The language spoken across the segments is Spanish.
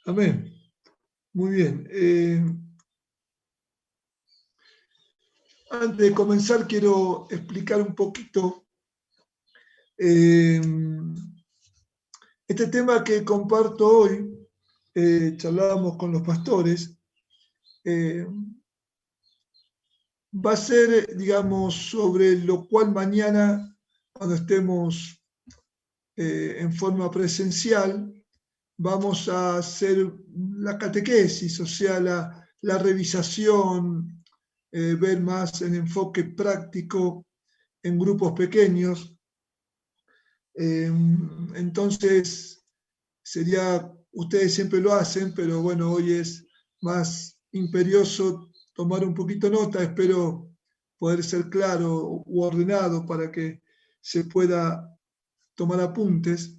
Amén. Muy bien. Antes de comenzar, quiero explicar un poquito este tema que comparto hoy. Charlábamos con los pastores. Va a ser, digamos, sobre lo cual mañana, cuando estemos en forma presencial, vamos a hacer la catequesis, o sea, la revisación, ver más en enfoque práctico en grupos pequeños. Entonces, sería, ustedes siempre lo hacen, pero bueno, hoy es más imperioso tomar un poquito nota. Espero poder ser claro u ordenado para que se pueda tomar apuntes.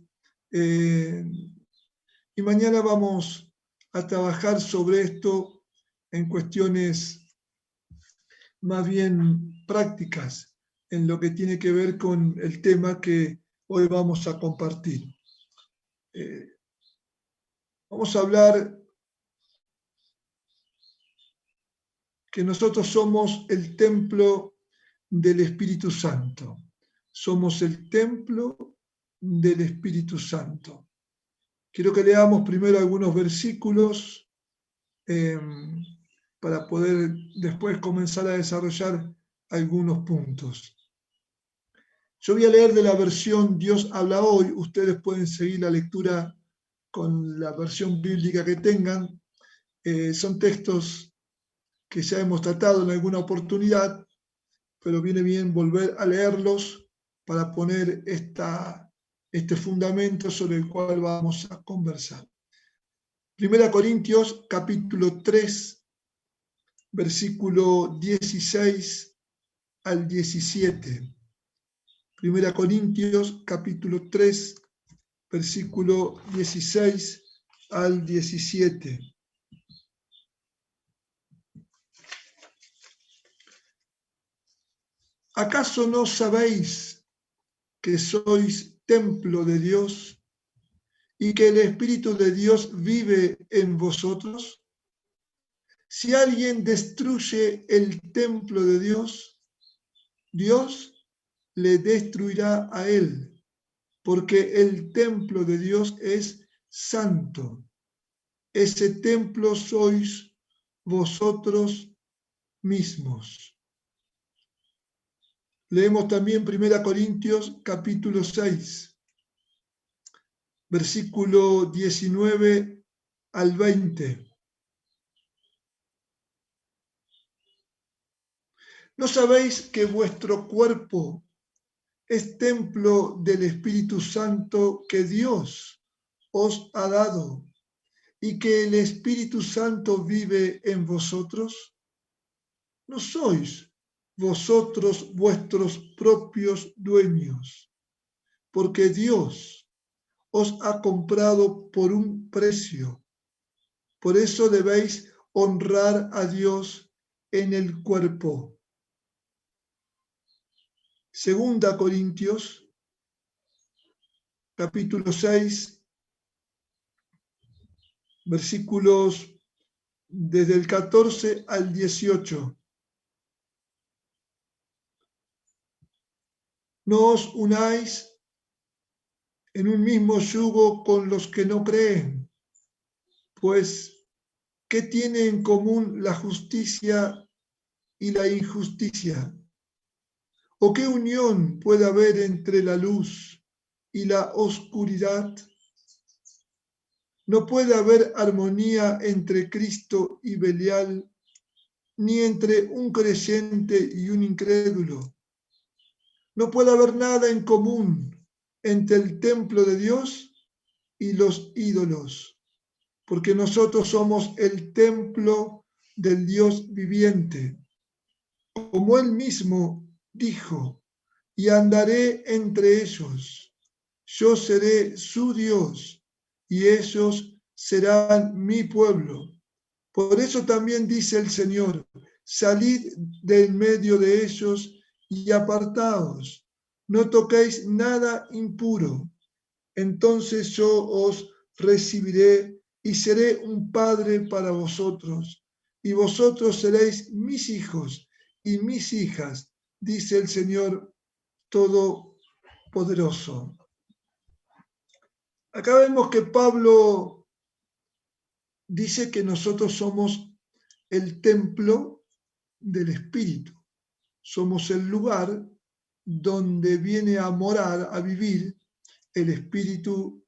Y mañana vamos a trabajar sobre esto en cuestiones más bien prácticas, en lo que tiene que ver con el tema que hoy vamos a compartir. Vamos a hablar que nosotros somos el templo del Espíritu Santo. Somos el templo del Espíritu Santo. Quiero que leamos primero algunos versículos para poder después comenzar a desarrollar algunos puntos. Yo voy a leer de la versión Dios habla hoy. Ustedes pueden seguir la lectura con la versión bíblica que tengan. Son textos que ya hemos tratado en alguna oportunidad, pero viene bien volver a leerlos para poner este fundamento sobre el cual vamos a conversar. Primera Corintios, capítulo 3, versículo 16 al 17. Primera Corintios, capítulo 3, versículo 16 al 17. ¿Acaso no sabéis que sois templo de Dios y que el Espíritu de Dios vive en vosotros? Si alguien destruye el templo de Dios, Dios le destruirá a él, porque el templo de Dios es santo. Ese templo sois vosotros mismos. Leemos también 1 Corintios capítulo 6, versículo 19 al 20. ¿No sabéis que vuestro cuerpo es templo del Espíritu Santo que Dios os ha dado y que el Espíritu Santo vive en vosotros? ¿No sois vosotros vuestros propios dueños? Porque Dios os ha comprado por un precio. Por eso debéis honrar a Dios en el cuerpo. Segunda Corintios, capítulo 6, versículos desde el 14 al 18. No os unáis en un mismo yugo con los que no creen, pues ¿qué tiene en común la justicia y la injusticia? ¿O qué unión puede haber entre la luz y la oscuridad? No puede haber armonía entre Cristo y Belial, ni entre un creyente y un incrédulo. No puede haber nada en común entre el templo de Dios y los ídolos, porque nosotros somos el templo del Dios viviente. Como él mismo dijo, y andaré entre ellos. Yo seré su Dios y ellos serán mi pueblo. Por eso también dice el Señor, salid de en medio de ellos y apartaos. No toquéis nada impuro. Entonces yo os recibiré y seré un padre para vosotros, y vosotros seréis mis hijos y mis hijas, dice el Señor Todopoderoso. Acá vemos que Pablo dice que nosotros somos el templo del Espíritu. Somos el lugar donde viene a morar, a vivir el Espíritu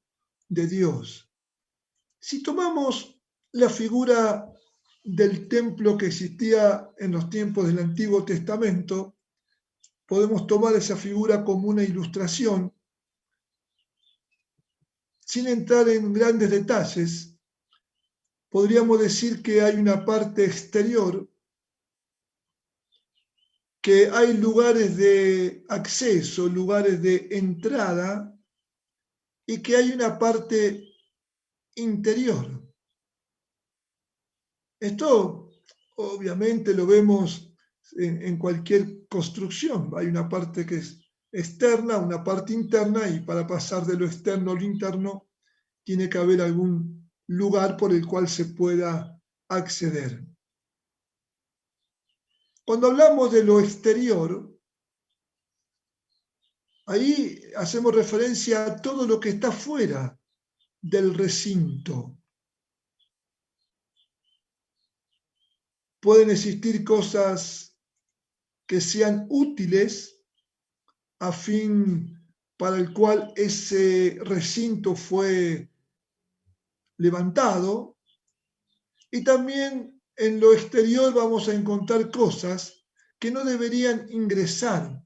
de Dios. Si tomamos la figura del templo que existía en los tiempos del Antiguo Testamento, podemos tomar esa figura como una ilustración, sin entrar en grandes detalles. Podríamos decir que hay una parte exterior, que hay lugares de acceso, lugares de entrada, y que hay una parte interior. Esto obviamente lo vemos en cualquier construcción. Hay una parte que es externa, una parte interna, y para pasar de lo externo a lo interno tiene que haber algún lugar por el cual se pueda acceder. Cuando hablamos de lo exterior, ahí hacemos referencia a todo lo que está fuera del recinto. Pueden existir cosas que sean útiles a fin para el cual ese recinto fue levantado, y también en lo exterior vamos a encontrar cosas que no deberían ingresar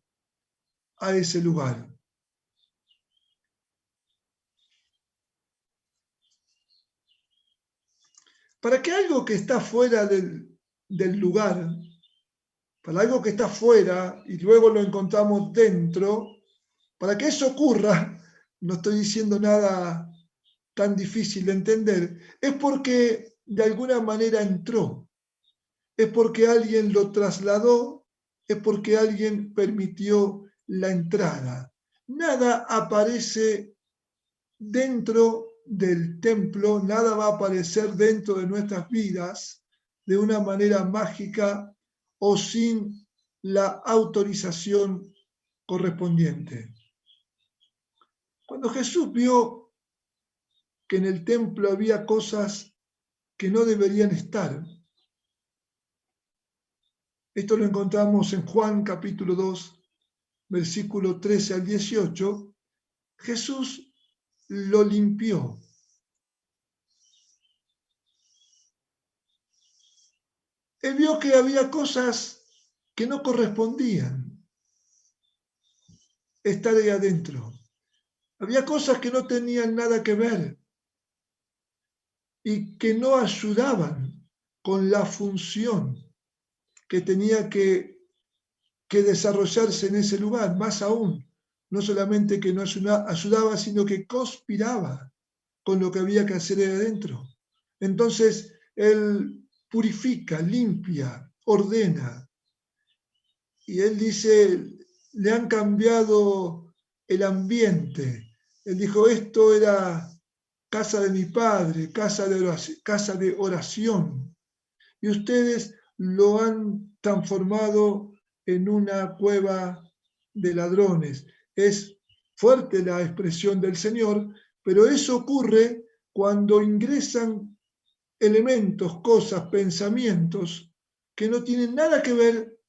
a ese lugar. Para que algo que está fuera del lugar, para algo que está fuera y luego lo encontramos dentro, para que eso ocurra, no estoy diciendo nada tan difícil de entender, es porque de alguna manera entró, es porque alguien lo trasladó, es porque alguien permitió la entrada. Nada aparece dentro del templo, nada va a aparecer dentro de nuestras vidas de una manera mágica o sin la autorización correspondiente. Cuando Jesús vio que en el templo había cosas que no deberían estar, esto lo encontramos en Juan capítulo 2, versículo 13 al 18, Jesús lo limpió. Él vio que había cosas que no correspondían estar ahí adentro. Había cosas que no tenían nada que ver y que no ayudaban con la función que tenía que desarrollarse en ese lugar. Más aún, no solamente que no ayudaba, sino que conspiraba con lo que había que hacer ahí adentro. Entonces, él purifica, limpia, ordena. Y él dice, le han cambiado el ambiente. Él dijo, esto era casa de mi padre, casa de oración. Y ustedes lo han transformado en una cueva de ladrones. Es fuerte la expresión del Señor, pero eso ocurre cuando ingresan elementos, cosas, pensamientos que no tienen nada que ver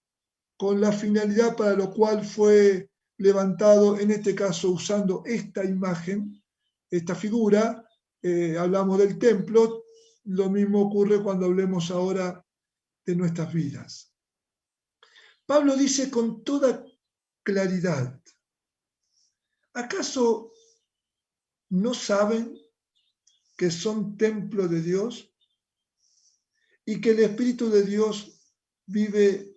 con la finalidad para lo cual fue levantado, en este caso usando esta imagen, esta figura. Hablamos del templo, lo mismo ocurre cuando hablemos ahora de nuestras vidas. Pablo dice con toda claridad, ¿acaso no saben que son templo de Dios y que el Espíritu de Dios vive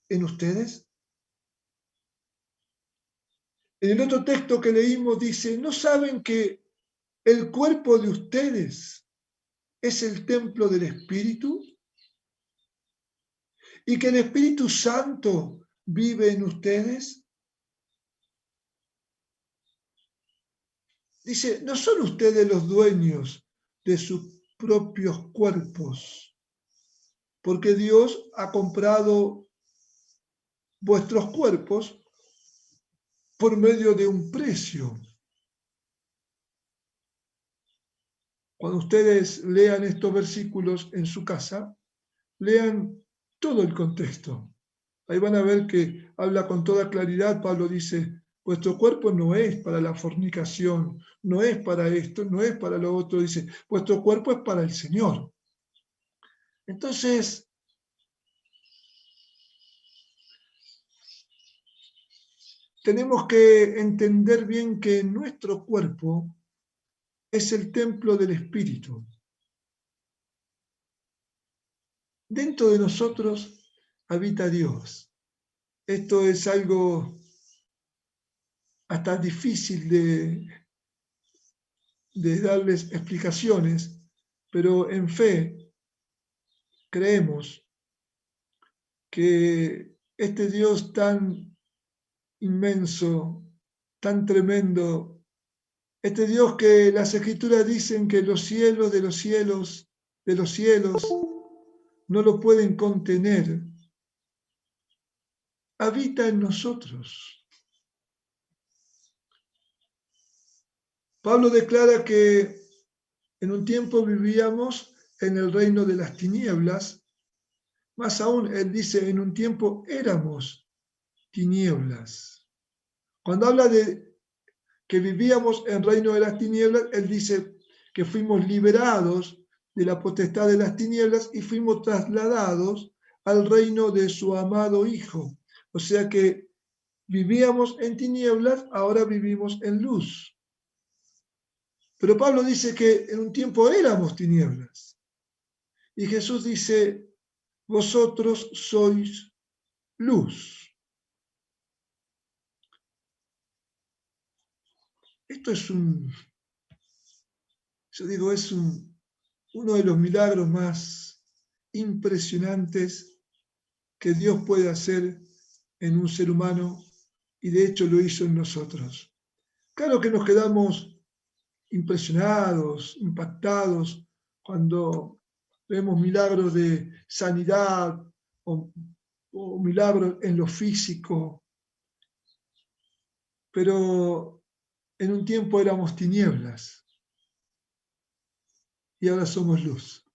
en ustedes? En el otro texto que leímos dice, ¿no saben que el cuerpo de ustedes es el templo del Espíritu y que el Espíritu Santo vive en ustedes? Dice, ¿no son ustedes los dueños de su propios cuerpos, porque Dios ha comprado vuestros cuerpos por medio de un precio. Cuando ustedes lean estos versículos en su casa, lean todo el contexto. Ahí van a ver que habla con toda claridad. Pablo dice, vuestro cuerpo no es para la fornicación, no es para esto, no es para lo otro. Dice, vuestro cuerpo es para el Señor. Entonces, tenemos que entender bien que nuestro cuerpo es el templo del Espíritu. Dentro de nosotros habita Dios. Esto es algo hasta difícil de darles explicaciones, pero en fe creemos que este Dios tan inmenso, tan tremendo, este Dios que las Escrituras dicen que los cielos de los cielos de los cielos no lo pueden contener, habita en nosotros. Pablo declara que en un tiempo vivíamos en el reino de las tinieblas, más aún, él dice, en un tiempo éramos tinieblas. Cuando habla de que vivíamos en el reino de las tinieblas, él dice que fuimos liberados de la potestad de las tinieblas y fuimos trasladados al reino de su amado Hijo. O sea que vivíamos en tinieblas, ahora vivimos en luz. Pero Pablo dice que en un tiempo éramos tinieblas. Y Jesús dice, vosotros sois luz. Esto es uno de los milagros más impresionantes que Dios puede hacer en un ser humano, y de hecho lo hizo en nosotros. Claro que nos quedamos impresionados, impactados, cuando vemos milagros de sanidad o milagros en lo físico, pero en un tiempo éramos tinieblas y ahora somos luz.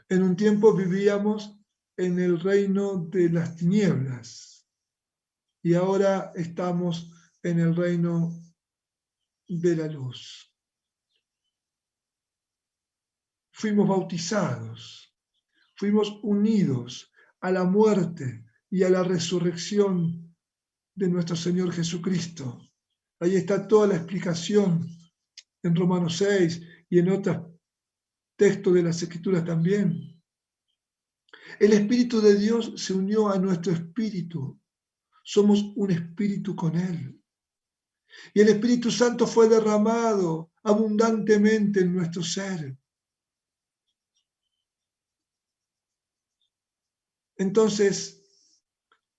En un tiempo vivíamos en el reino de las tinieblas y ahora estamos en el reino de la luz. Fuimos bautizados, fuimos unidos a la muerte y a la resurrección de nuestro Señor Jesucristo. Ahí está toda la explicación en Romanos 6 y en otros textos de las Escrituras también. El Espíritu de Dios se unió a nuestro espíritu. Somos un espíritu con Él. Y el Espíritu Santo fue derramado abundantemente en nuestro ser. Entonces,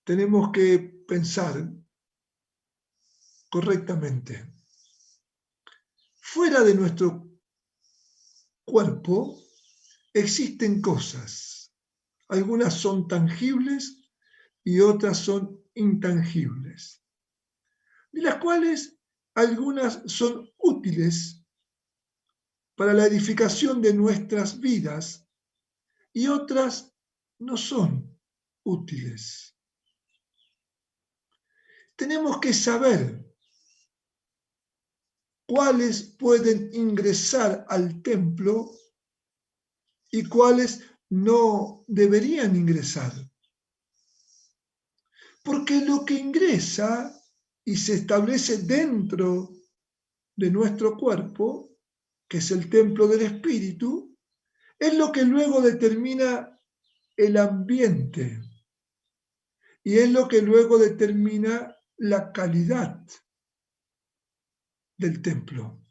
tenemos que pensar correctamente. Fuera de nuestro cuerpo existen cosas. Algunas son tangibles y otras son intangibles, de las cuales algunas son útiles para la edificación de nuestras vidas y otras no son útiles. Tenemos que saber cuáles pueden ingresar al templo y cuáles no deberían ingresar. Porque lo que ingresa y se establece dentro de nuestro cuerpo, que es el templo del Espíritu, es lo que luego determina el ambiente y es lo que luego determina la calidad del templo.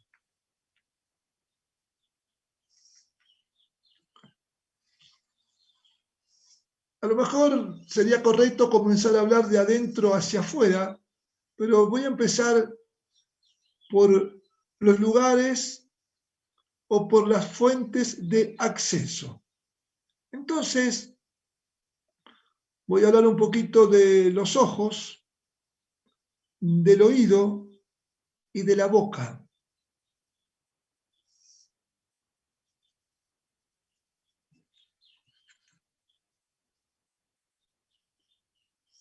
A lo mejor sería correcto comenzar a hablar de adentro hacia afuera, pero voy a empezar por los lugares o por las fuentes de acceso. Entonces, voy a hablar un poquito de los ojos, del oído y de la boca.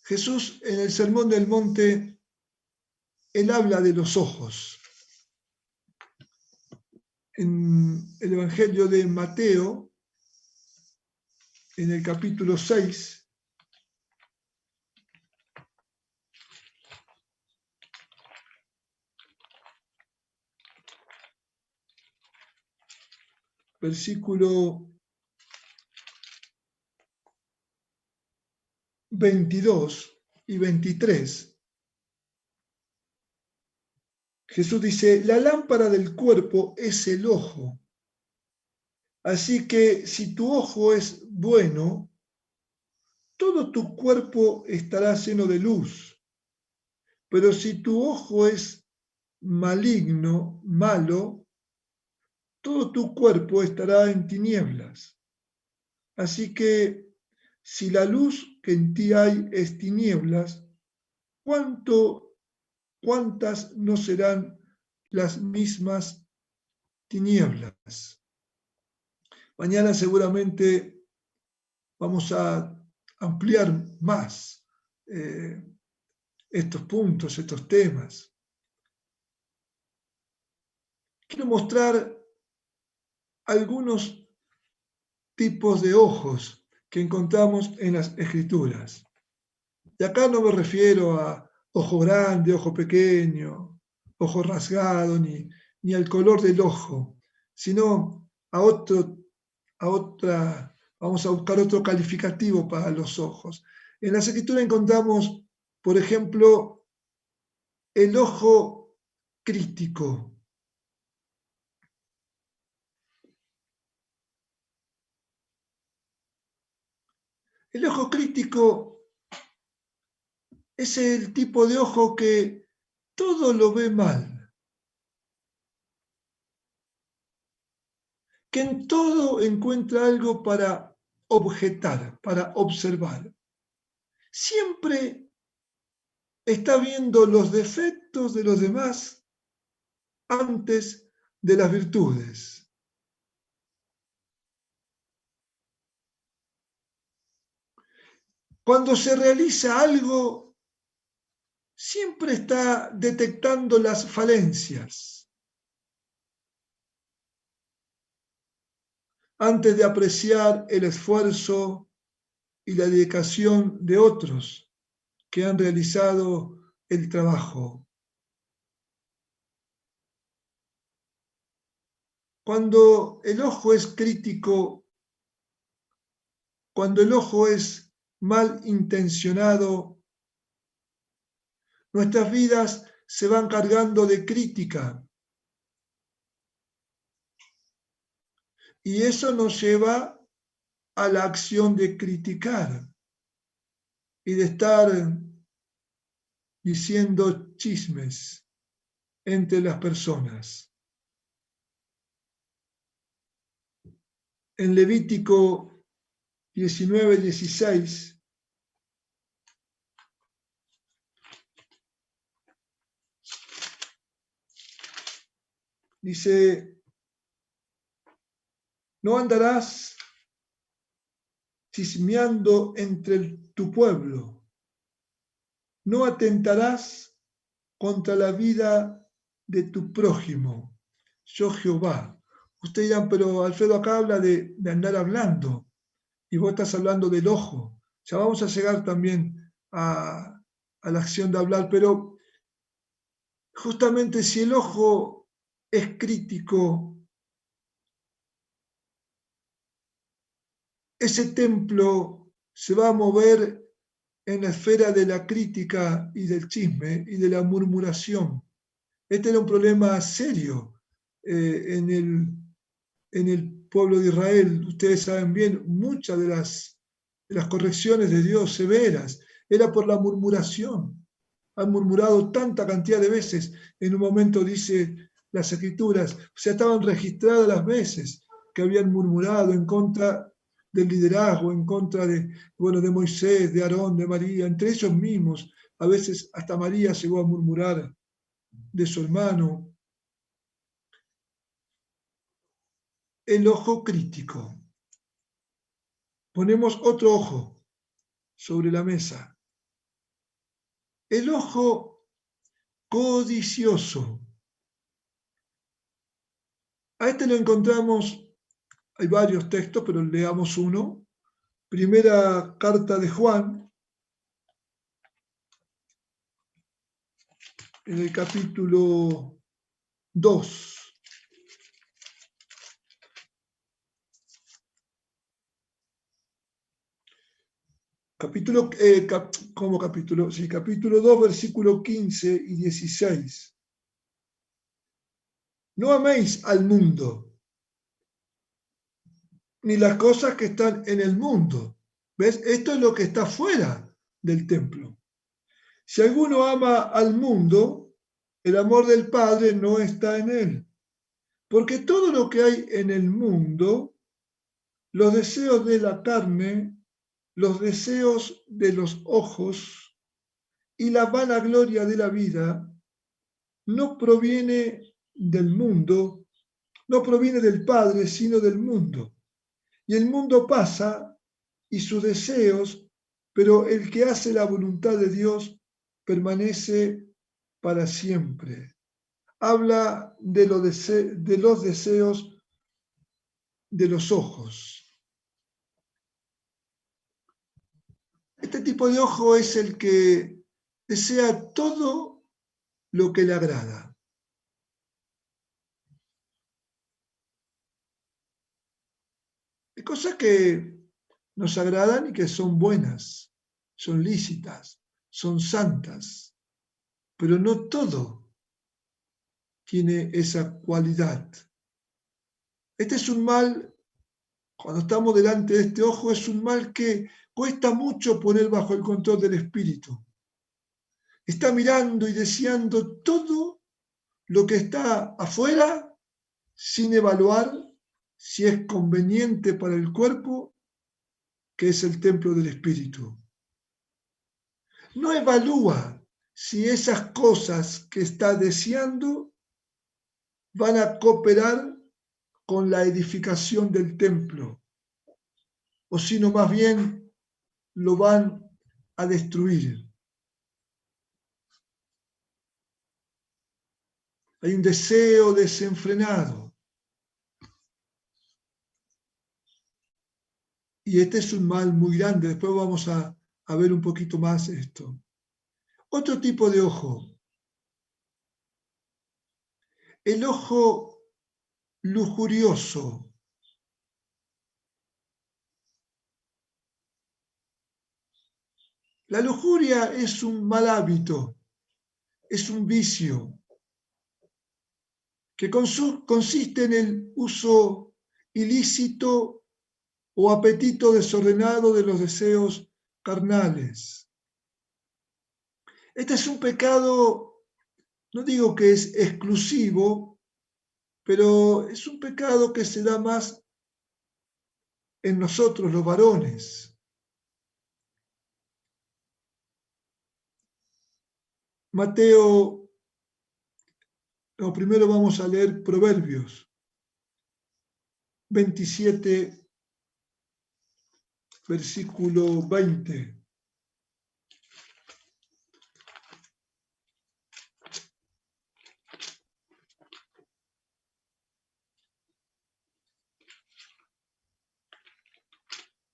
Jesús en el Sermón del Monte, él habla de los ojos. En el Evangelio de Mateo, en el capítulo 6, versículo 22 y 23, Jesús dice, la lámpara del cuerpo es el ojo. Así que si tu ojo es bueno, todo tu cuerpo estará lleno de luz. Pero si tu ojo es maligno, malo, todo tu cuerpo estará en tinieblas. Así que si la luz que en ti hay es tinieblas, ¿cuántas no serán las mismas tinieblas? Mañana seguramente vamos a ampliar más estos puntos, estos temas. Quiero mostrar algunos tipos de ojos que encontramos en las Escrituras. Y acá no me refiero a ojo grande, ojo pequeño, ojo rasgado, ni al color del ojo, sino a otra, vamos a buscar otro calificativo para los ojos. En las Escrituras encontramos, por ejemplo, el ojo crítico. El ojo crítico es el tipo de ojo que todo lo ve mal, que en todo encuentra algo para objetar, para observar. Siempre está viendo los defectos de los demás antes de las virtudes. Cuando se realiza algo, siempre está detectando las falencias antes de apreciar el esfuerzo y la dedicación de otros que han realizado el trabajo. Cuando el ojo es crítico, cuando el ojo es mal intencionado, nuestras vidas se van cargando de crítica. Y eso nos lleva a la acción de criticar y de estar diciendo chismes entre las personas. En Levítico 19:16 dice, no andarás chismeando entre tu pueblo, no atentarás contra la vida de tu prójimo, yo Jehová. Ustedes dirán, pero Alfredo acá habla de andar hablando y vos estás hablando del ojo. Ya vamos a llegar también a la acción de hablar, pero justamente si el ojo es crítico, ese templo se va a mover en la esfera de la crítica y del chisme y de la murmuración. Este era un problema serio en el pueblo de Israel. Ustedes saben bien, muchas de las correcciones de Dios severas era por la murmuración. Han murmurado tanta cantidad de veces. En un momento dice las escrituras, o sea, estaban registradas las veces que habían murmurado en contra del liderazgo, en contra de Moisés, de Aarón, de María, entre ellos mismos. A veces hasta María llegó a murmurar de su hermano. El ojo crítico. Ponemos otro ojo sobre la mesa. El ojo codicioso. A este lo encontramos, hay varios textos, pero leamos uno. Primera carta de Juan, en el capítulo 2. ¿Cómo capítulo? Sí, capítulo 2, versículo 15 y 16. No améis al mundo, ni las cosas que están en el mundo. ¿Ves? Esto es lo que está fuera del templo. Si alguno ama al mundo, el amor del Padre no está en él. Porque todo lo que hay en el mundo, los deseos de la carne, los deseos de los ojos y la vanagloria de la vida, no proviene del mundo, no proviene del Padre, sino del mundo. Y el mundo pasa y sus deseos, pero el que hace la voluntad de Dios permanece para siempre. Habla de los deseos de los ojos. Este tipo de ojo es el que desea todo lo que le agrada. Hay cosas que nos agradan y que son buenas, son lícitas, son santas, pero no todo tiene esa cualidad. Este es un mal, cuando estamos delante de este ojo, es un mal que cuesta mucho poner bajo el control del espíritu. Está mirando y deseando todo lo que está afuera sin evaluar si es conveniente para el cuerpo, que es el templo del espíritu. No evalúa si esas cosas que está deseando van a cooperar con la edificación del templo, o si no más bien lo van a destruir. Hay un deseo desenfrenado. Y este es un mal muy grande. Después vamos a ver un poquito más esto. Otro tipo de ojo. El ojo lujurioso. La lujuria es un mal hábito, es un vicio que consiste en el uso ilícito o apetito desordenado de los deseos carnales. Este es un pecado, no digo que es exclusivo, pero es un pecado que se da más en nosotros los varones. Mateo, no, primero vamos a leer Proverbios 27, versículo 20.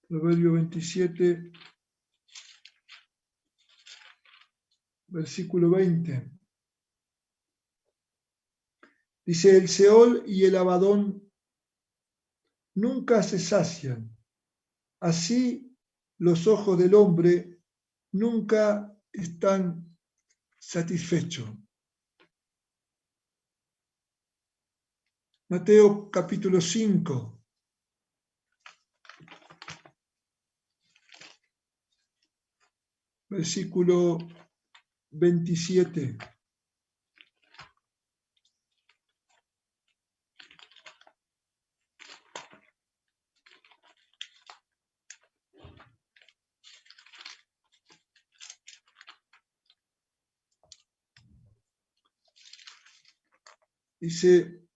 Proverbio 27, versículo 20. Dice, el Seol y el Abadón nunca se sacian. Así los ojos del hombre nunca están satisfechos. Mateo capítulo 5. Versículo 27. Dice,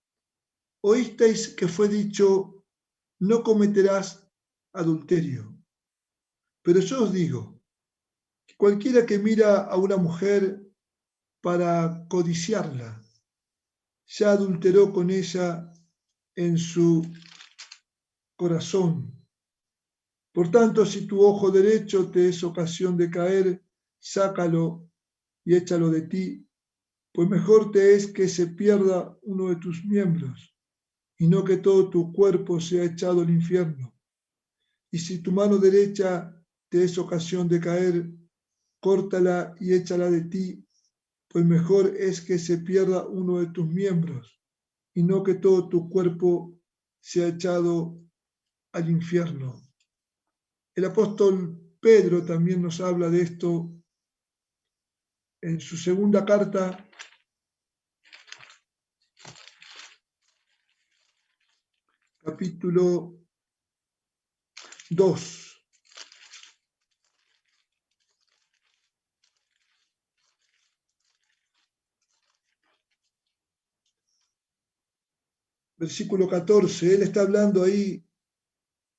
oísteis que fue dicho, no cometerás adulterio. Pero yo os digo, que cualquiera que mira a una mujer para codiciarla, ya adulteró con ella en su corazón. Por tanto, si tu ojo derecho te es ocasión de caer, sácalo y échalo de ti, pues mejor te es que se pierda uno de tus miembros y no que todo tu cuerpo sea echado al infierno. Y si tu mano derecha te es ocasión de caer, córtala y échala de ti, pues mejor es que se pierda uno de tus miembros y no que todo tu cuerpo sea echado al infierno. El apóstol Pedro también nos habla de esto en su segunda carta, capítulo 2. Versículo 14, él está hablando ahí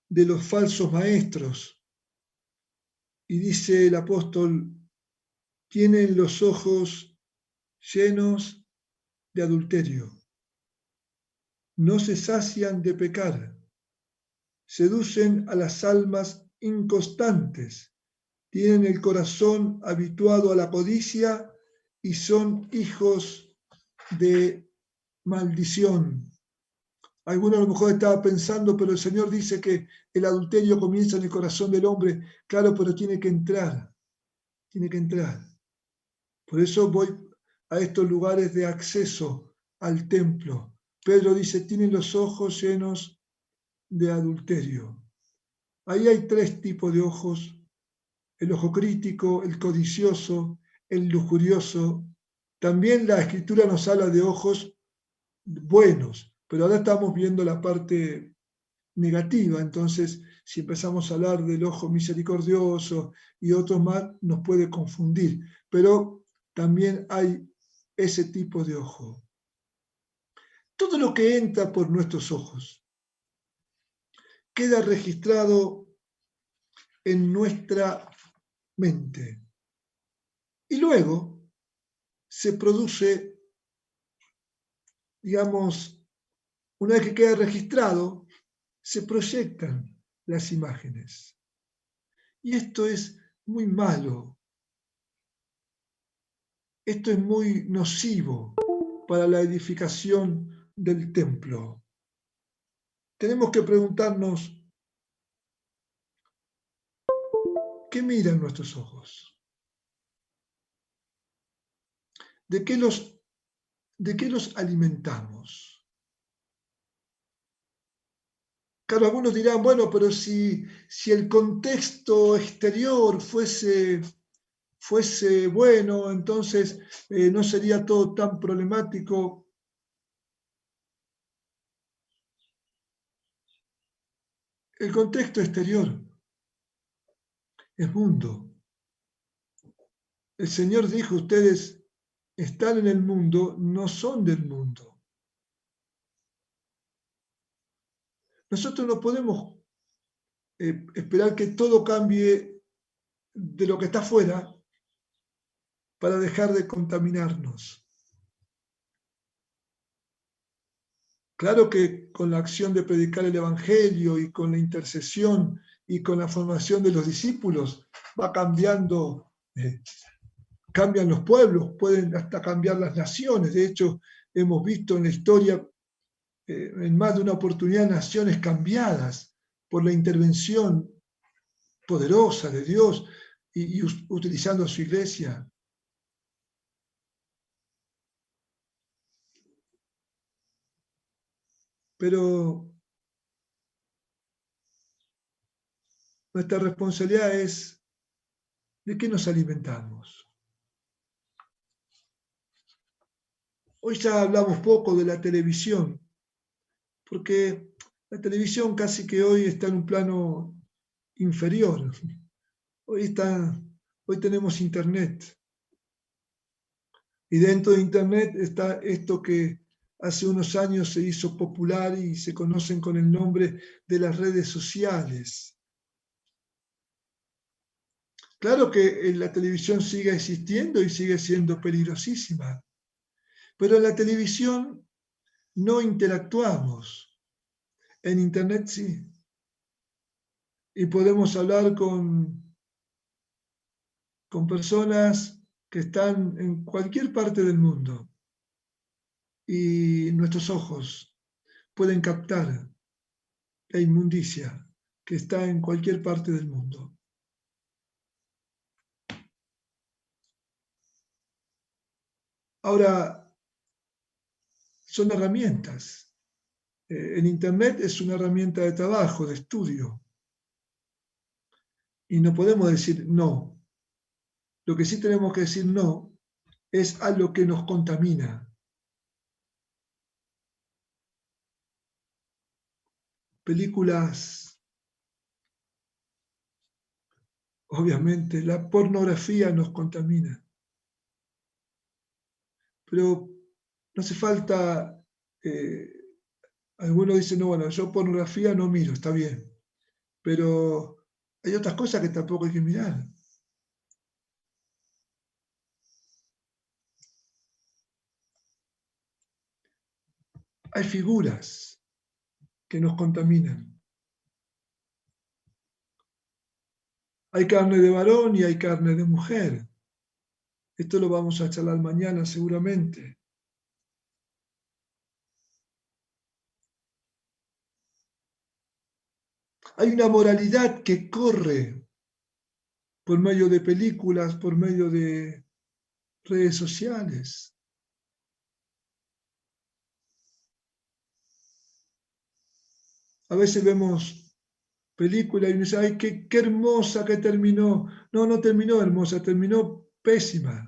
de los falsos maestros y dice el apóstol, tienen los ojos llenos de adulterio, no se sacian de pecar, seducen a las almas inconstantes, tienen el corazón habituado a la codicia y son hijos de maldición. Algunos a lo mejor estaba pensando, pero el Señor dice que el adulterio comienza en el corazón del hombre. Claro, pero tiene que entrar, tiene que entrar. Por eso voy a estos lugares de acceso al templo. Pedro dice, tienen los ojos llenos de adulterio. Ahí hay tres tipos de ojos: el ojo crítico, el codicioso, el lujurioso. También la Escritura nos habla de ojos buenos, pero ahora estamos viendo la parte negativa. Entonces, si empezamos a hablar del ojo misericordioso y otros más, nos puede confundir. Pero también hay ese tipo de ojo. Todo lo que entra por nuestros ojos queda registrado en nuestra mente. Y luego se produce, digamos, una vez que queda registrado, se proyectan las imágenes. Y esto es muy malo. Esto es muy nocivo para la edificación del templo. Tenemos que preguntarnos, ¿qué miran nuestros ojos? ¿De qué los alimentamos? Claro, algunos dirán, bueno, pero si el contexto exterior fuese bueno, entonces no sería todo tan problemático. El contexto exterior es mundo. El Señor dijo, ustedes están en el mundo, no son del mundo. Nosotros no podemos esperar que todo cambie de lo que está afuera para dejar de contaminarnos. Claro que con la acción de predicar el Evangelio y con la intercesión y con la formación de los discípulos va cambiando, cambian los pueblos, pueden hasta cambiar las naciones. De hecho, hemos visto en la historia, en más de una oportunidad, naciones cambiadas por la intervención poderosa de Dios y utilizando su iglesia. Pero nuestra responsabilidad es de qué nos alimentamos. Hoy ya hablamos poco de la televisión, porque la televisión casi que hoy está en un plano inferior. Hoy tenemos internet. Y dentro de internet está esto que hace unos años se hizo popular y se conocen con el nombre de las redes sociales. Claro que la televisión sigue existiendo y sigue siendo peligrosísima, pero en la televisión no interactuamos, en Internet sí. Y podemos hablar con personas que están en cualquier parte del mundo y nuestros ojos pueden captar la inmundicia que está en cualquier parte del mundo. Ahora, son herramientas. El Internet es una herramienta de trabajo, de estudio. Y no podemos decir no. Lo que sí tenemos que decir no es a lo que nos contamina. Películas, obviamente, la pornografía nos contamina. Pero no hace falta, algunos dicen, no, bueno, yo pornografía no miro, está bien, pero hay otras cosas que tampoco hay que mirar. Hay figuras que nos contaminan. Hay carne de varón y hay carne de mujer. Esto lo vamos a charlar mañana seguramente. Hay una moralidad que corre por medio de películas, por medio de redes sociales. A veces vemos películas y uno dice, ay, qué hermosa que terminó. No, no terminó hermosa, terminó pésima.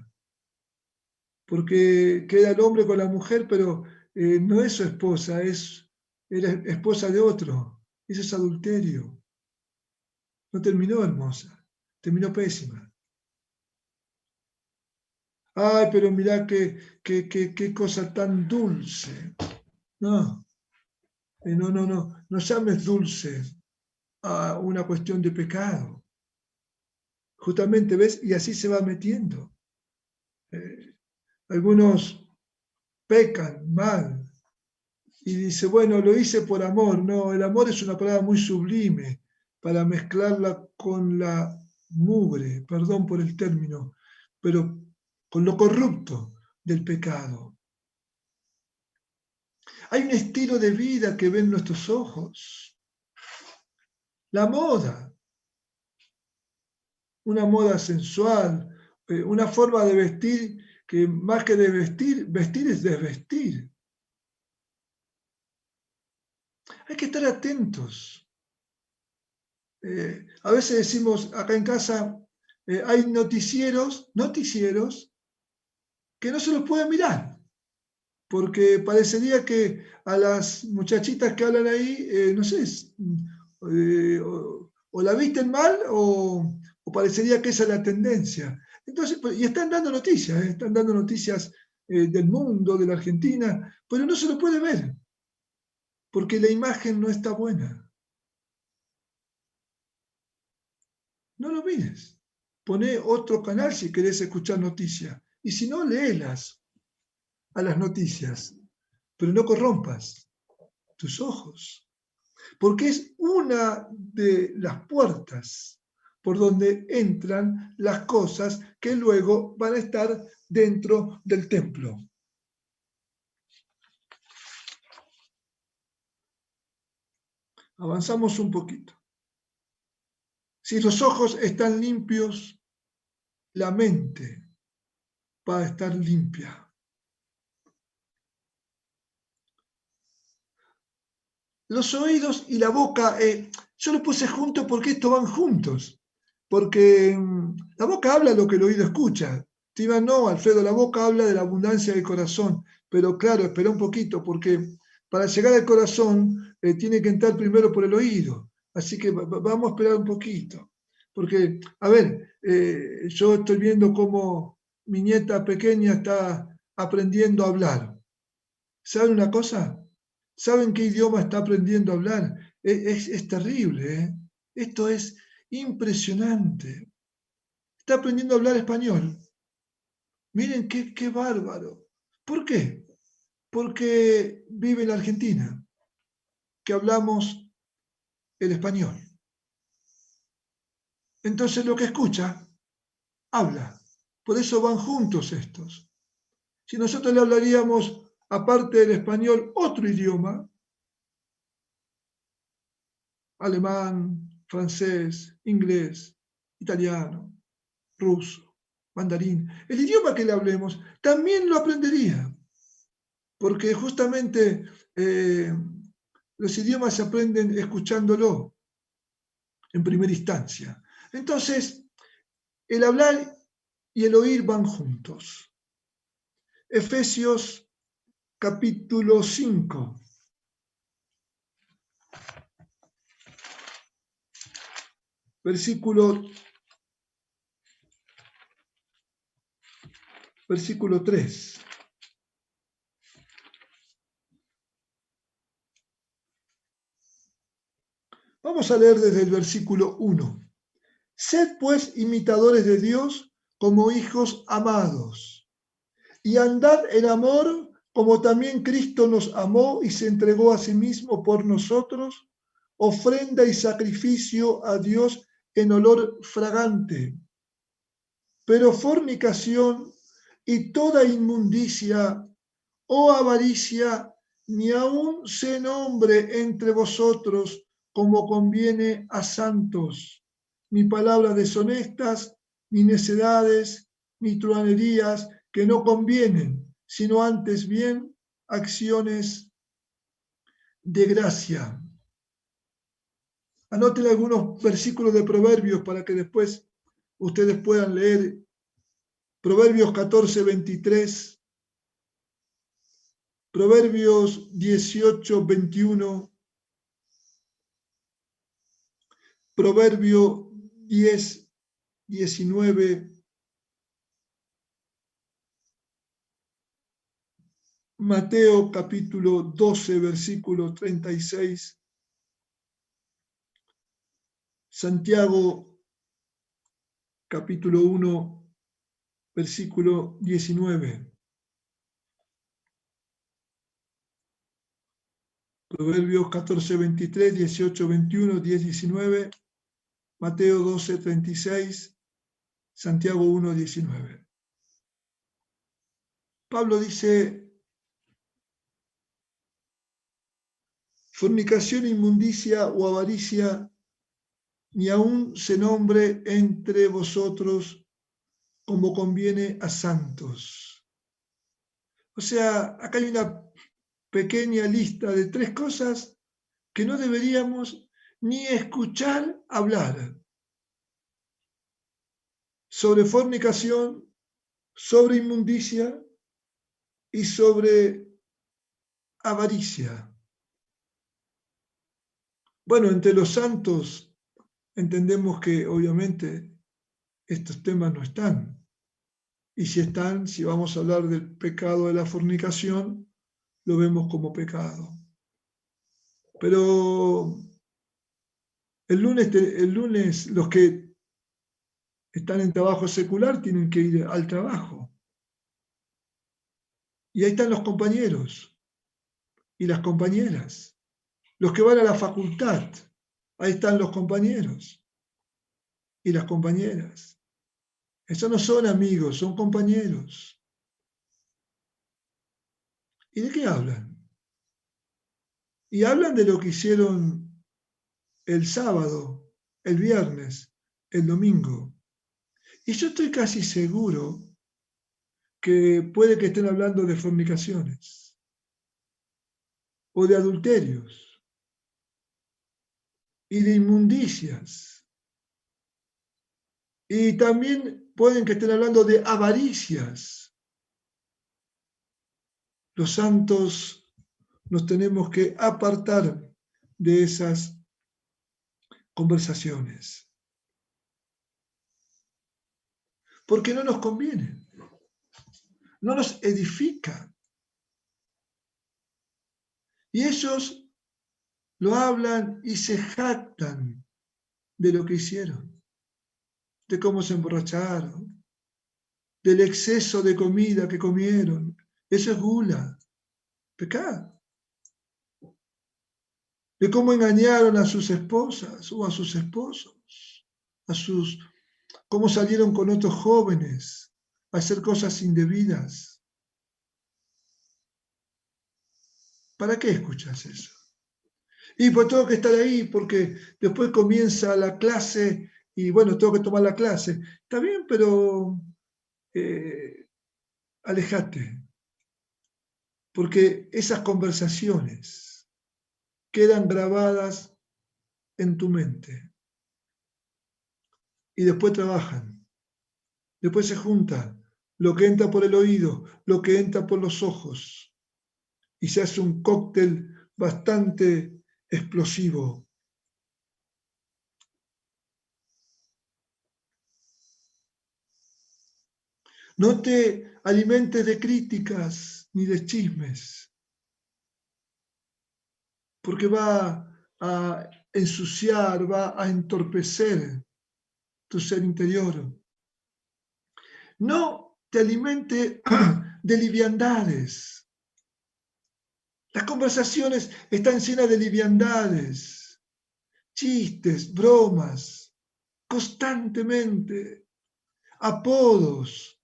Porque queda el hombre con la mujer, pero no es su esposa, era esposa de otro. Eso es adulterio. No terminó hermosa, terminó pésima. Ay, pero mirá qué cosa tan dulce. No, no llames dulce a una cuestión de pecado. Justamente, ¿ves? Y así se va metiendo. Algunos pecan mal y dice, bueno, lo hice por amor. No, el amor es una palabra muy sublime para mezclarla con la mugre, perdón por el término, pero con lo corrupto del pecado. Hay un estilo de vida que ven nuestros ojos. La moda, una moda sensual, una forma de vestir que más que de vestir, vestir es desvestir. Hay que estar atentos. A veces decimos acá en casa, hay noticieros que no se los puede mirar, porque parecería que a las muchachitas que hablan ahí, no sé, o la visten mal o parecería que esa es la tendencia. Entonces, y están dando noticias del mundo, de la Argentina, pero no se lo puede ver, porque la imagen no está buena. No lo mires. Poné otro canal si querés escuchar noticias. Y si no, léelas a las noticias. Pero no corrompas tus ojos. Porque es una de las puertas por donde entran las cosas que luego van a estar dentro del templo. Avanzamos un poquito. Si los ojos están limpios, la mente va a estar limpia. Los oídos y la boca, yo los puse juntos porque estos van juntos. Porque la boca habla lo que el oído escucha. Tiva, no, Alfredo, la boca habla de la abundancia del corazón. Pero claro, espera un poquito, porque para llegar al corazón tiene que entrar primero por el oído. Así que vamos a esperar un poquito. Porque, a ver, yo estoy viendo cómo mi nieta pequeña está aprendiendo a hablar. ¿Saben una cosa? ¿Saben qué idioma está aprendiendo a hablar? Es terrible, ¿eh? Esto es impresionante. Está aprendiendo a hablar español. Miren qué bárbaro. ¿Por qué? Porque vive en Argentina, que hablamos el español. Entonces lo que escucha, habla. Por eso van juntos estos. Si nosotros le hablaríamos, aparte del español, otro idioma, alemán, francés, inglés, italiano, ruso, mandarín, el idioma que le hablemos, también lo aprendería. Porque justamente los idiomas se aprenden escuchándolo en primera instancia. Entonces, el hablar y el oír van juntos. Efesios capítulo 5. Versículo 3. Vamos a leer desde el versículo 1. Sed pues imitadores de Dios como hijos amados, y andad en amor como también Cristo nos amó y se entregó a sí mismo por nosotros, ofrenda y sacrificio a Dios en olor fragante. Pero fornicación y toda inmundicia o avaricia ni aun se nombre entre vosotros como conviene a santos, ni palabras deshonestas, ni necedades, ni truhanerías que no convienen, sino antes bien acciones de gracia. Anoten algunos versículos de Proverbios para que después ustedes puedan leer. Proverbios 14:23, Proverbios 18:21, Proverbio 10:19, Mateo capítulo 12, versículo 36, Santiago capítulo 1, versículo 19. Proverbios 14:23, 18:21, 10:19, Mateo 12:36, Santiago 1:19. Pablo dice: fornicación, inmundicia o avaricia, ni aun se nombre entre vosotros como conviene a santos. O sea, acá hay una pequeña lista de 3 cosas que no deberíamos ni escuchar hablar. Sobre fornicación, sobre inmundicia y sobre avaricia. Bueno, entre los santos entendemos que obviamente estos temas no están. Y si están, si vamos a hablar del pecado de la fornicación, lo vemos como pecado. Pero el lunes los que están en trabajo secular tienen que ir al trabajo. Y ahí están los compañeros y las compañeras. Los que van a la facultad, ahí están los compañeros y las compañeras. Esos no son amigos, son compañeros. ¿Y de qué hablan? Y hablan de lo que hicieron el sábado, el viernes, el domingo. Y yo estoy casi seguro que puede que estén hablando de fornicaciones o de adulterios y de inmundicias. Y también pueden que estén hablando de avaricias. Los santos nos tenemos que apartar de esas conversaciones, porque no nos conviene, no nos edifica. Y ellos lo hablan y se jactan de lo que hicieron, de cómo se emborracharon, del exceso de comida que comieron. Eso es gula, pecado. De cómo engañaron a sus esposas o a sus esposos, cómo salieron con otros jóvenes a hacer cosas indebidas. ¿Para qué escuchas eso? Y pues tengo que estar ahí porque después comienza la clase y bueno, tengo que tomar la clase. Está bien, pero alejate, porque esas conversaciones quedan grabadas en tu mente y después trabajan, después se junta lo que entra por el oído, lo que entra por los ojos y se hace un cóctel bastante explosivo. No te alimentes de críticas ni de chismes, porque va a ensuciar, va a entorpecer tu ser interior. No te alimente de liviandades. Las conversaciones están llenas de liviandades, chistes, bromas, constantemente, apodos,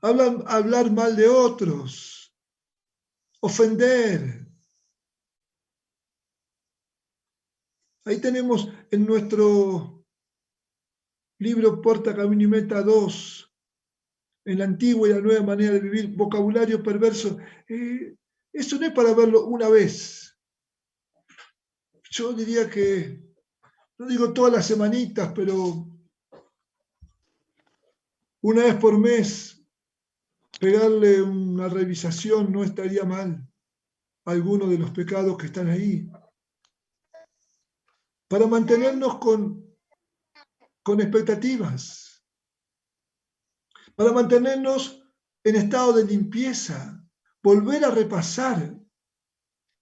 hablar mal de otros, ofender. Ahí tenemos en nuestro libro Porta, Camino y Meta 2, en la antigua y la nueva manera de vivir, vocabulario perverso. Eso no es para verlo una vez. Yo diría que, no digo todas las semanitas, pero una vez por mes, pegarle una revisación no estaría mal a alguno de los pecados que están ahí. Para mantenernos con expectativas, para mantenernos en estado de limpieza, volver a repasar.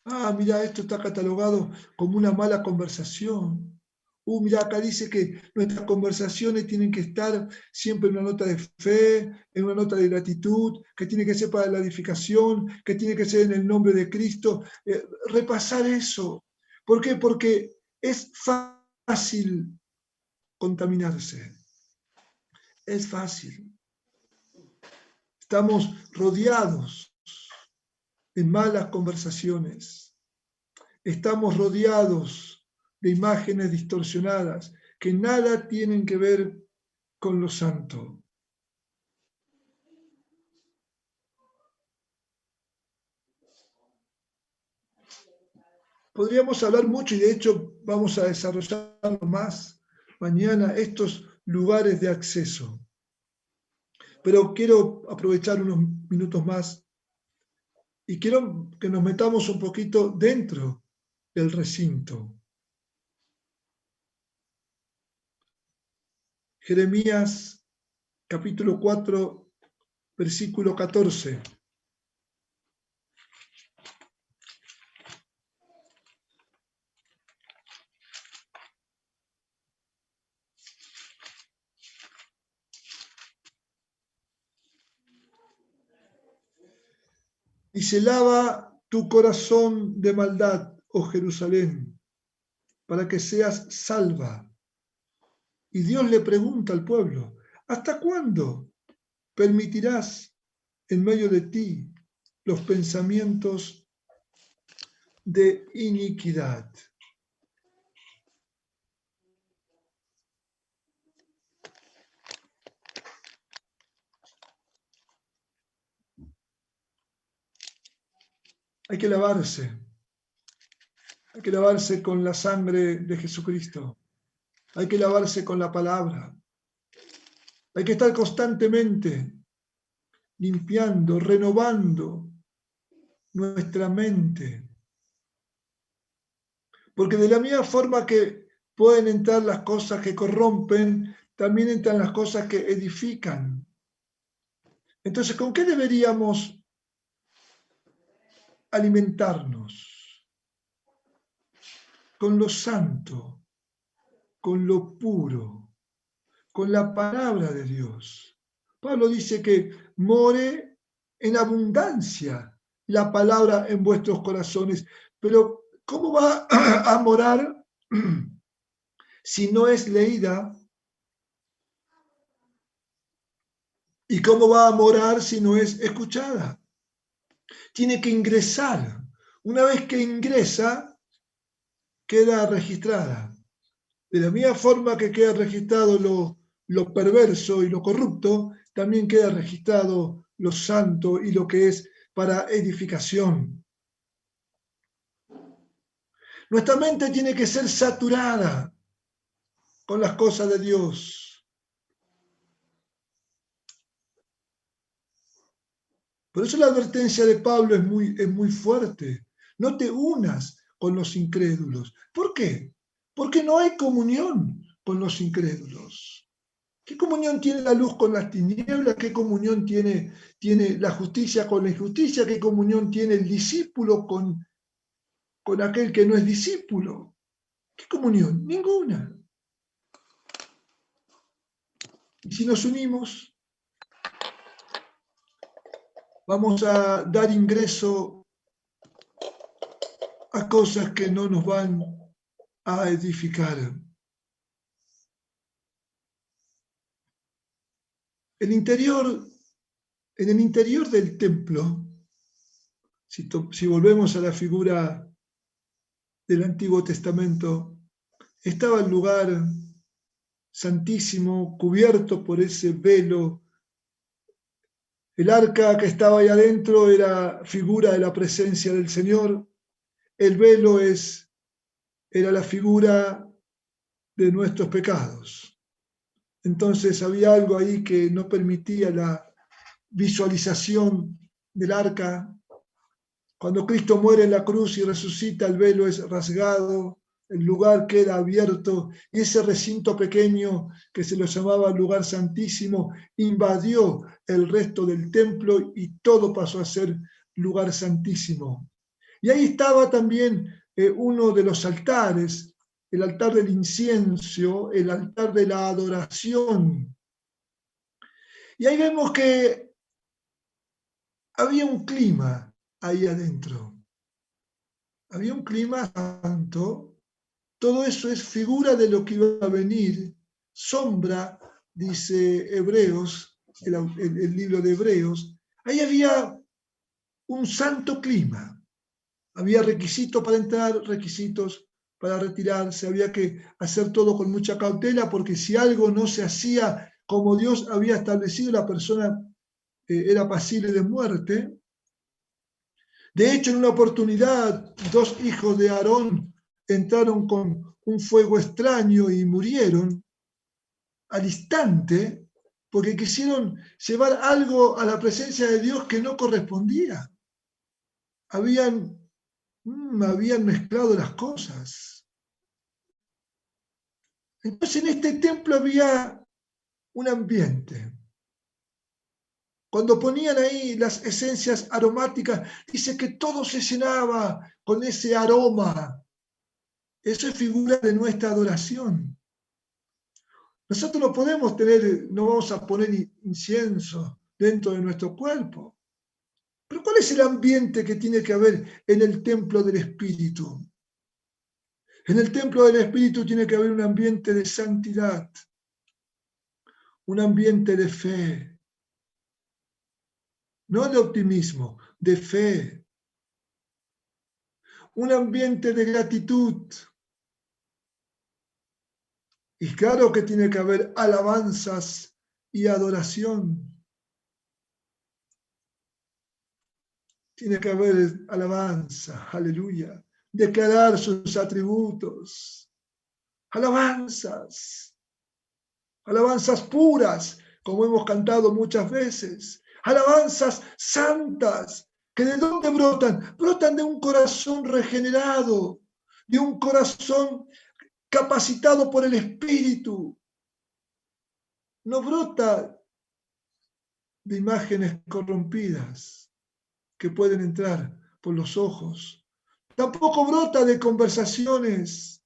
Ah, mira, esto está catalogado como una mala conversación. Mira, acá dice que nuestras conversaciones tienen que estar siempre en una nota de fe, en una nota de gratitud, que tiene que ser para la edificación, que tiene que ser en el nombre de Cristo. Repasar eso. ¿Por qué? Porque es fácil contaminarse. Es fácil. Estamos rodeados de malas conversaciones. Estamos rodeados de imágenes distorsionadas que nada tienen que ver con lo santo. Podríamos hablar mucho y de hecho vamos a desarrollar más mañana estos lugares de acceso. Pero quiero aprovechar unos minutos más y quiero que nos metamos un poquito dentro del recinto. Jeremías capítulo 4, versículo 14. Y se lava tu corazón de maldad, oh Jerusalén, para que seas salva. Y Dios le pregunta al pueblo, ¿hasta cuándo permitirás en medio de ti los pensamientos de iniquidad? Hay que lavarse con la sangre de Jesucristo, hay que lavarse con la palabra, hay que estar constantemente limpiando, renovando nuestra mente. Porque de la misma forma que pueden entrar las cosas que corrompen, también entran las cosas que edifican. Entonces, ¿con qué deberíamos alimentarnos con lo santo, con lo puro, con la palabra de Dios. Pablo dice que more en abundancia la palabra en vuestros corazones. Pero ¿cómo va a morar si no es leída? ¿Y cómo va a morar si no es escuchada? Tiene que ingresar. Una vez que ingresa, queda registrada. De la misma forma que queda registrado lo perverso y lo corrupto, también queda registrado lo santo y lo que es para edificación. Nuestra mente tiene que ser saturada con las cosas de Dios. Por eso la advertencia de Pablo es muy fuerte. No te unas con los incrédulos. ¿Por qué? Porque no hay comunión con los incrédulos. ¿Qué comunión tiene la luz con las tinieblas? ¿Qué comunión tiene la justicia con la injusticia? ¿Qué comunión tiene el discípulo con aquel que no es discípulo? ¿Qué comunión? Ninguna. Y si nos unimos, vamos a dar ingreso a cosas que no nos van a edificar. En el interior del templo, si volvemos a la figura del Antiguo Testamento, estaba el lugar santísimo cubierto por ese velo. El arca que estaba ahí adentro era figura de la presencia del Señor. El velo era la figura de nuestros pecados. Entonces había algo ahí que no permitía la visualización del arca. Cuando Cristo muere en la cruz y resucita, el velo es rasgado, el lugar queda abierto y ese recinto pequeño que se lo llamaba lugar santísimo invadió el resto del templo y todo pasó a ser lugar santísimo. Y ahí estaba también uno de los altares, el altar del incienso, el altar de la adoración. Y ahí vemos que había un clima ahí adentro. Había un clima santo. Todo eso es figura de lo que iba a venir, sombra, dice Hebreos, el libro de Hebreos. Ahí había un santo clima. Había requisitos para entrar, requisitos para retirarse. Había que hacer todo con mucha cautela porque si algo no se hacía como Dios había establecido, la persona era pasible de muerte. De hecho, en una oportunidad, 2 hijos de Aarón entraron con un fuego extraño y murieron al instante porque quisieron llevar algo a la presencia de Dios que no correspondía. Habían mezclado las cosas. Entonces en este templo había un ambiente. Cuando ponían ahí las esencias aromáticas, dice que todo se llenaba con ese aroma. Eso es figura de nuestra adoración. Nosotros no vamos a poner incienso dentro de nuestro cuerpo. Pero ¿cuál es el ambiente que tiene que haber en el templo del Espíritu? En el templo del Espíritu tiene que haber un ambiente de santidad, un ambiente de fe, no de optimismo, de fe, un ambiente de gratitud. Y claro que tiene que haber alabanzas y adoración. Tiene que haber alabanza, aleluya. Declarar sus atributos. Alabanzas. Alabanzas puras, como hemos cantado muchas veces. Alabanzas santas. ¿Que de dónde brotan? Brotan de un corazón regenerado, de un corazón capacitado por el Espíritu. No brota de imágenes corrompidas que pueden entrar por los ojos. Tampoco brota de conversaciones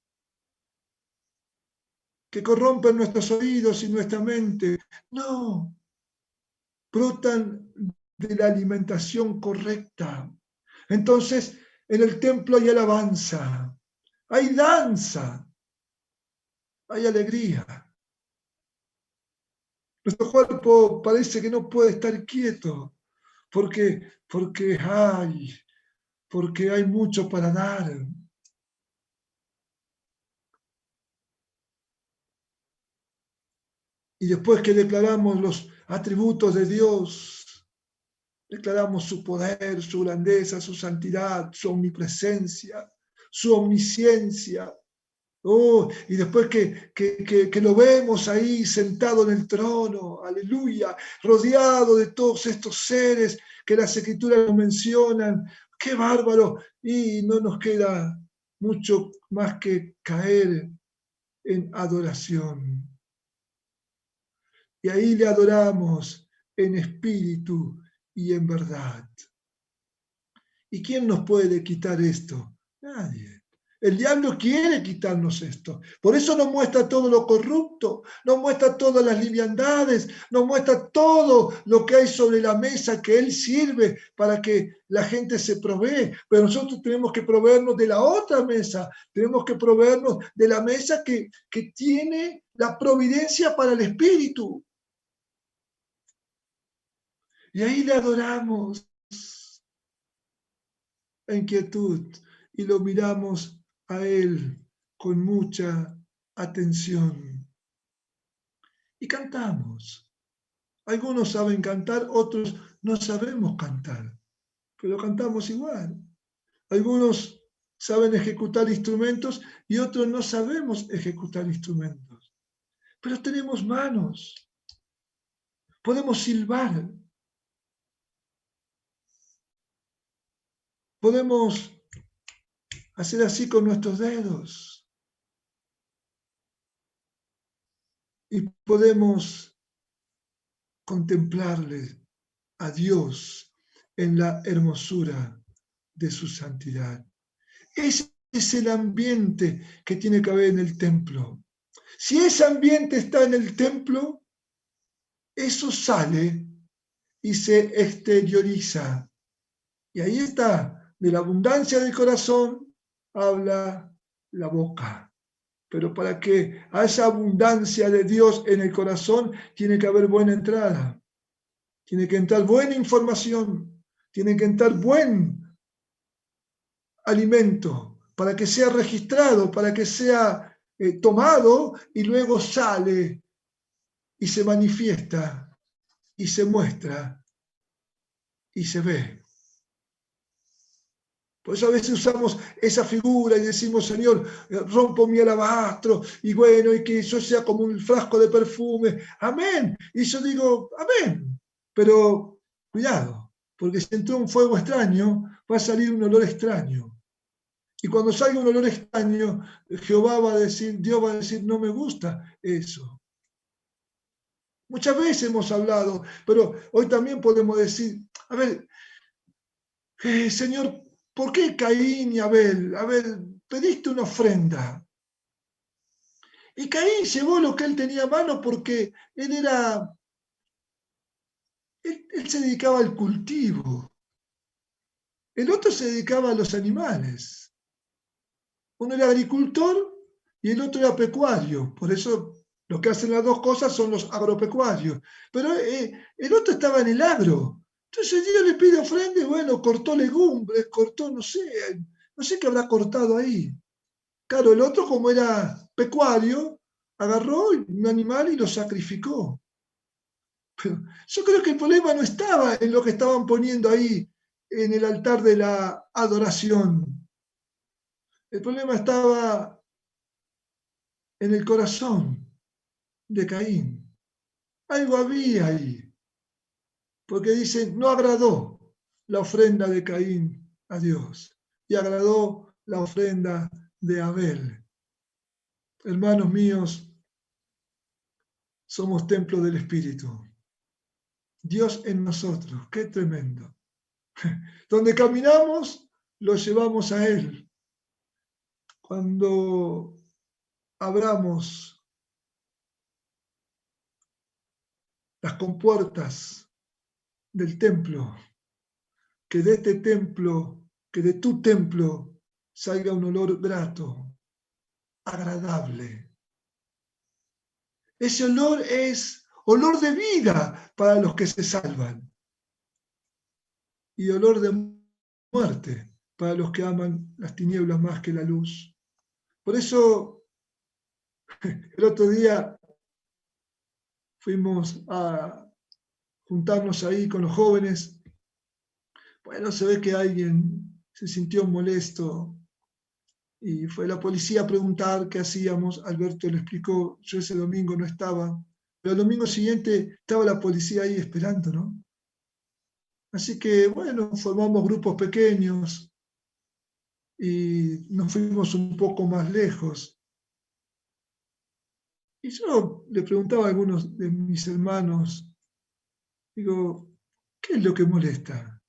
que corrompen nuestros oídos y nuestra mente. No, brotan de la alimentación correcta. Entonces, en el templo hay alabanza, hay danza, hay alegría. Nuestro cuerpo parece que no puede estar quieto porque hay mucho para dar. Y después que declaramos los atributos de Dios, declaramos su poder, su grandeza, su santidad, su omnipresencia, su omnisciencia. Oh, y después que lo vemos ahí sentado en el trono, aleluya, rodeado de todos estos seres que las escrituras nos mencionan, qué bárbaro, y no nos queda mucho más que caer en adoración. Y ahí le adoramos en espíritu y en verdad. ¿Y quién nos puede quitar esto? Nadie. El diablo quiere quitarnos esto. Por eso nos muestra todo lo corrupto, nos muestra todas las liviandades, nos muestra todo lo que hay sobre la mesa que él sirve para que la gente se provee. Pero nosotros tenemos que proveernos de la otra mesa, tenemos que proveernos de la mesa que tiene la providencia para el espíritu. Y ahí le adoramos en quietud y lo miramos a Él con mucha atención. Y cantamos. Algunos saben cantar, otros no sabemos cantar, pero cantamos igual. Algunos saben ejecutar instrumentos y otros no sabemos ejecutar instrumentos. Pero tenemos manos, podemos silbar, podemos hacer así con nuestros dedos y podemos contemplarle a Dios en la hermosura de su santidad. Ese es el ambiente que tiene que haber en el templo. Si ese ambiente está en el templo, eso sale y se exterioriza. Y ahí está, de la abundancia del corazón habla la boca. Pero para que haya abundancia de Dios en el corazón, tiene que haber buena entrada. Tiene que entrar buena información, tiene que entrar buen alimento para que sea registrado, para que sea tomado y luego sale y se manifiesta y se muestra y se ve. Por eso a veces usamos esa figura y decimos, Señor, rompo mi alabastro y bueno, y que yo sea como un frasco de perfume. Amén. Y yo digo, amén. Pero cuidado, porque si entró un fuego extraño, va a salir un olor extraño. Y cuando salga un olor extraño, Jehová va a decir, Dios va a decir, no me gusta eso. Muchas veces hemos hablado, pero hoy también podemos decir, a ver, Señor, ¿por qué Caín y Abel? A ver, pediste una ofrenda. Y Caín llevó lo que él tenía a mano porque él se dedicaba al cultivo. El otro se dedicaba a los animales. Uno era agricultor y el otro era pecuario. Por eso lo que hacen las dos cosas son los agropecuarios. Pero el otro estaba en el agro. Entonces Dios le pide ofrenda y bueno, cortó legumbres, cortó, no sé qué habrá cortado ahí. Claro, el otro como era pecuario, agarró un animal y lo sacrificó. Pero yo creo que el problema no estaba en lo que estaban poniendo ahí en el altar de la adoración. El problema estaba en el corazón de Caín. Algo había ahí, porque dice, no agradó la ofrenda de Caín a Dios y agradó la ofrenda de Abel. Hermanos míos, somos templo del Espíritu. Dios en nosotros, qué tremendo. Donde caminamos, lo llevamos a Él. Cuando abramos las compuertas del templo, que de este templo, que de tu templo salga un olor grato, agradable. Ese olor es olor de vida para los que se salvan y olor de muerte para los que aman las tinieblas más que la luz. Por eso, el otro día fuimos a juntarnos ahí con los jóvenes. Bueno, se ve que alguien se sintió molesto y fue la policía a preguntar qué hacíamos. Alberto le explicó, yo ese domingo no estaba, pero el domingo siguiente estaba la policía ahí esperando, ¿no? Así que, bueno, formamos grupos pequeños y nos fuimos un poco más lejos. Y yo le preguntaba a algunos de mis hermanos, digo, ¿qué es lo que molesta?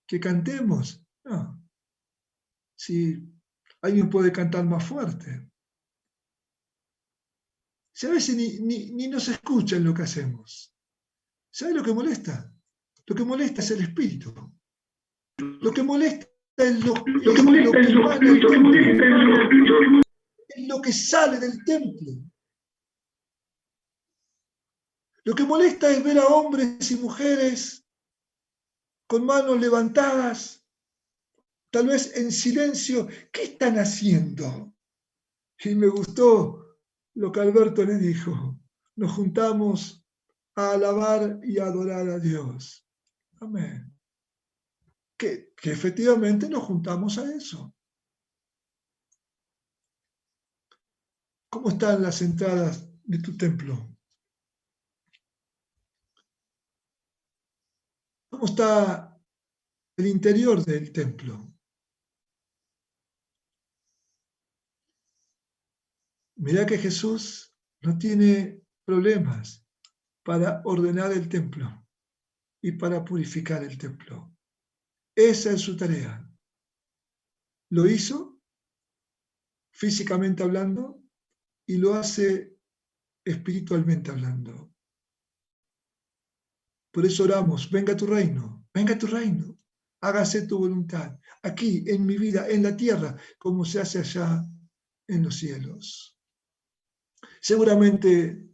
¿Que cantemos? No. Si alguien puede cantar más fuerte. Si a veces ni nos escuchan lo que hacemos. ¿Sabes lo que molesta? Lo que molesta es el espíritu. Lo que molesta es lo que emana del templo. Es lo que sale del templo. Lo que molesta es ver a hombres y mujeres con manos levantadas, tal vez en silencio. ¿Qué están haciendo? Y me gustó lo que Alberto le dijo. Nos juntamos a alabar y a adorar a Dios. Amén. Que efectivamente nos juntamos a eso. ¿Cómo están las entradas de tu templo? ¿Cómo está el interior del templo? Mirá que Jesús no tiene problemas para ordenar el templo y para purificar el templo. Esa es su tarea. Lo hizo físicamente hablando y lo hace espiritualmente hablando. Por eso oramos, venga tu reino, hágase tu voluntad, aquí, en mi vida, en la tierra, como se hace allá en los cielos. Seguramente,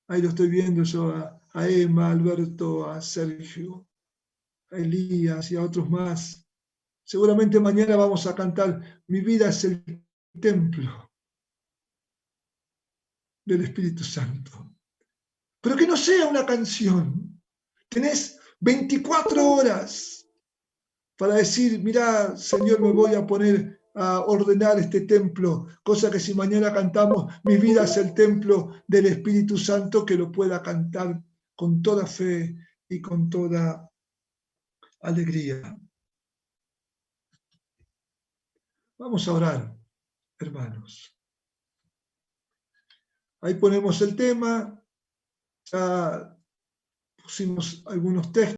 ahí lo estoy viendo yo a Emma, a Alberto, a Sergio, a Elías y a otros más. Seguramente mañana vamos a cantar, mi vida es el templo del Espíritu Santo. Pero que no sea una canción. Tenés 24 horas para decir, mirá, Señor, me voy a poner a ordenar este templo, cosa que si mañana cantamos, mi vida es el templo del Espíritu Santo, que lo pueda cantar con toda fe y con toda alegría. Vamos a orar, hermanos. Ahí ponemos el tema, ya pusimos algunos textos.